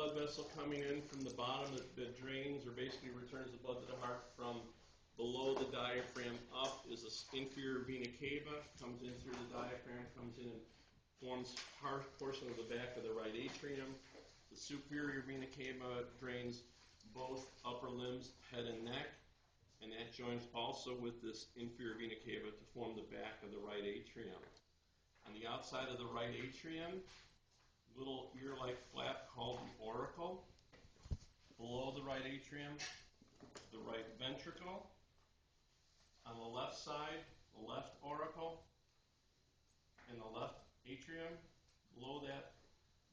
blood vessel coming in from the bottom that drains or basically returns the blood to the heart from below the diaphragm up is the inferior vena cava, comes in through the diaphragm, comes in and forms part portion of the back of the right atrium. The superior vena cava drains both upper limbs, head and neck, and that joins also with this inferior vena cava to form the back of the right atrium. On the outside of the right atrium, little ear-like flap called the auricle. Below the right atrium, the right ventricle. On the left side, the left auricle. In the left atrium, below that,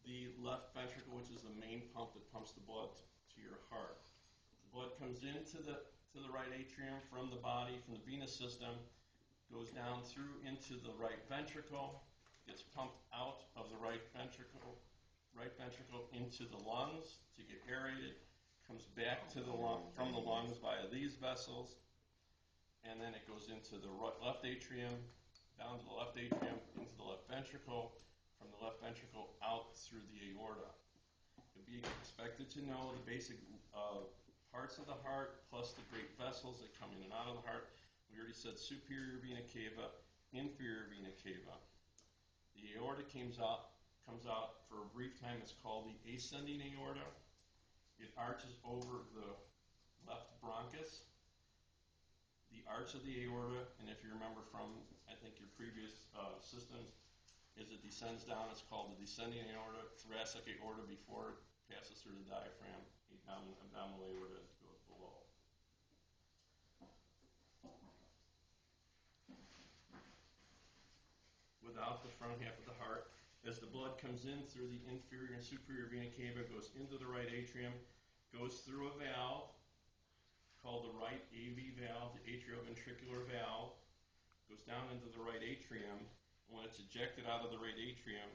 the left ventricle, which is the main pump that pumps the blood to your heart. The blood comes into the right atrium from the body, from the venous system, goes down through into the right ventricle, gets pumped out of the right ventricle into the lungs to get aerated, comes back to the from the lungs via these vessels, and then it goes into the left atrium, down to the left atrium, into the left ventricle, from the left ventricle out through the aorta. You'll be expected to know the basic parts of the heart plus the great vessels that come in and out of the heart. We already said superior vena cava, inferior vena cava. The aorta comes out for a brief time. It's called the ascending aorta. It arches over the left bronchus. The arch of the aorta, and if you remember from, I think, your previous systems, as it descends down, it's called the descending aorta, thoracic aorta before it passes through the diaphragm, abdominal aorta goes below. Without the front half of the heart, as the blood comes in through the inferior and superior vena cava, goes into the right atrium, goes through a valve called the right AV valve, the atrioventricular valve, goes down into the right atrium, and when it's ejected out of the right atrium,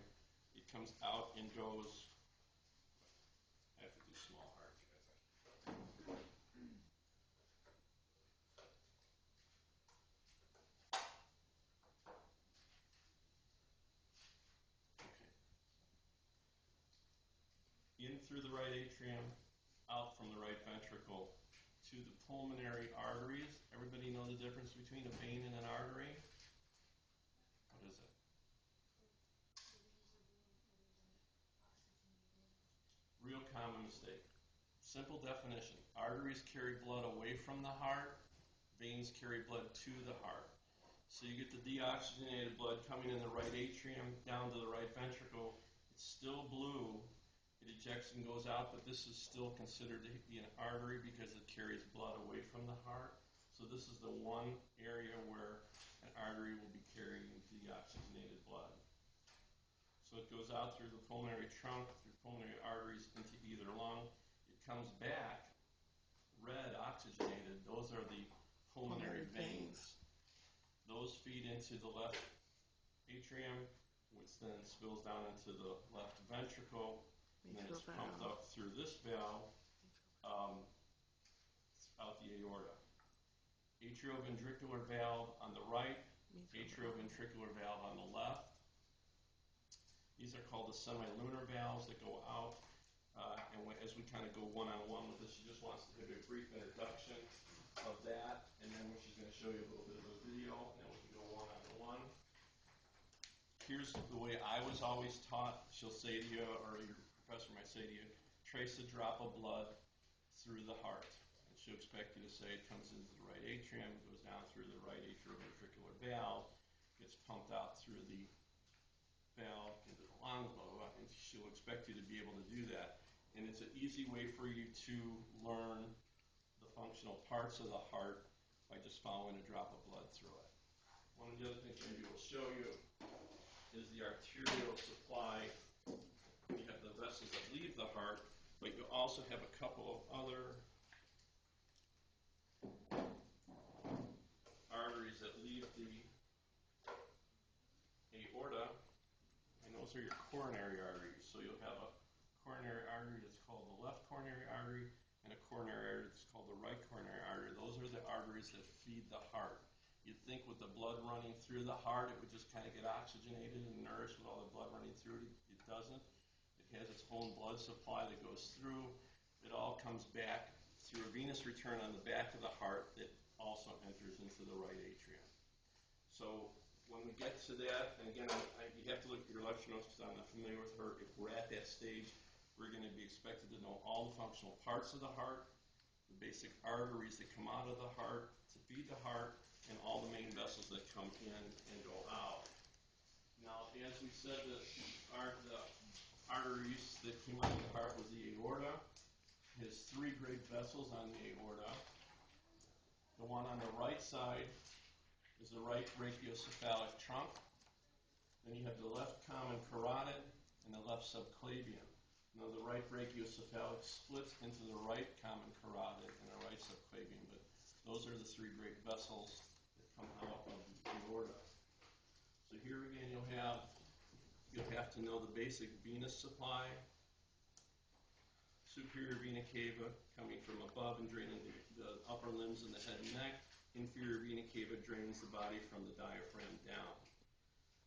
it comes out and goes, I have to do small heart. Okay. In through the right atrium, out from the right ventricle to the pulmonary arteries. Everybody know the difference between a vein and an artery? What is it? Real common mistake. Simple definition. Arteries carry blood away from the heart. Veins carry blood to the heart. So you get the deoxygenated blood coming in the right atrium down to the right ventricle. It's still blue. It ejects and goes out, but this is still considered to be an artery because it carries blood away from the heart. So this is the one area where an artery will be carrying deoxygenated blood. So it goes out through the pulmonary trunk, through pulmonary arteries into either lung. It comes back red, oxygenated. Those are the pulmonary veins. Those feed into the left atrium, which then spills down into the left ventricle, and then it's pumped up through this valve out the aorta. Atrioventricular valve on the right, atrioventricular valve on the left. These are called the semilunar valves that go out. And as we kind of go one-on-one with this, she just wants to give a brief introduction of that, and then she's going to show you a little bit of a video, and then we can go one-on-one. Here's the way I was always taught. She'll say to you, or your professor might say to you, trace a drop of blood through the heart. And she'll expect you to say it comes into the right atrium, goes down through the right atrioventricular valve, gets pumped out through the valve into the lungs, blah, blah, blah, and she'll expect you to be able to do that. And it's an easy way for you to learn the functional parts of the heart by just following a drop of blood through it. One of the other things maybe we'll show you is the arterial supply. You have the vessels that leave the heart, but you also have a couple of other arteries that leave the aorta, and those are your coronary arteries. So you'll have a coronary artery that's called the left coronary artery and a coronary artery that's called the right coronary artery. Those are the arteries that feed the heart. You'd think with the blood running through the heart, it would just kind of get oxygenated and nourished with all the blood running through it. It doesn't. It has its own blood supply that goes through. It all comes back through a venous return on the back of the heart that also enters into the right atrium. So when we get to that, and again, you have to look at your lecture notes because I'm not familiar with her. If we're at that stage, we're going to be expected to know all the functional parts of the heart, the basic arteries that come out of the heart to feed the heart, and all the main vessels that come in and go out. Now, as we said, the arteries that came out of the heart was the aorta. It has three great vessels on the aorta. The one on the right side is the right brachiocephalic trunk. Then you have the left common carotid and the left subclavian. Now the right brachiocephalic splits into the right common carotid and the right subclavian, but those are the three great vessels that come out of the aorta. So here again you'll have to know the basic venous supply, superior vena cava coming from above and draining the upper limbs and the head and neck. Inferior vena cava drains the body from the diaphragm down.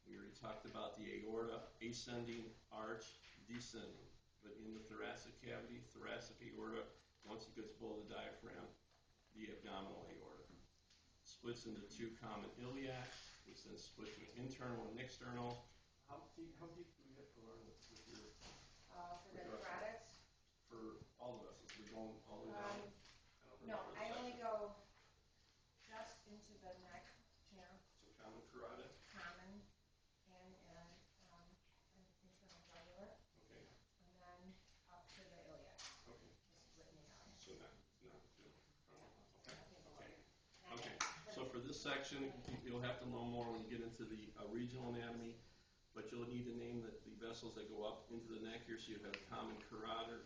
We already talked about the aorta, ascending arch, descending. But in the thoracic cavity, thoracic aorta, once it gets below the diaphragm, the abdominal aorta. Splits into two common iliacs, which then split to internal and external. How deep do we have to learn with your... For the carotids? For all the vessels, we're going all the way down. No, I only go just into the neck channel. So common carotid. Common and internal jugular. Okay. And then up to the iliac. Okay. Just splitting it out. So not okay. Nothing below Okay. it. Okay. So for this section, you'll have to know more when you get into the regional anatomy, but you'll need to name the vessels that go up into the neck here. So you have a common carotid,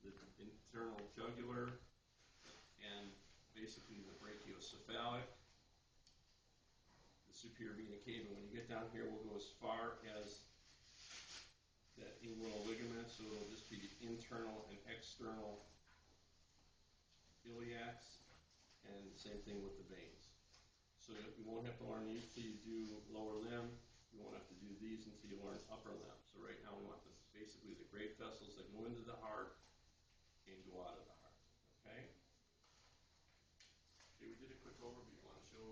the internal jugular, and basically the brachiocephalic, the superior vena cava. When you get down here, we'll go as far as that inguinal ligament, so it'll just be the internal and external iliacs, and same thing with the veins. So you won't have to learn these until you do lower limb. You won't have to do these until you learn upper limb. So right now we want basically the great vessels that go into the heart and go out of the heart. Okay? Okay, we did a quick overview. You want to show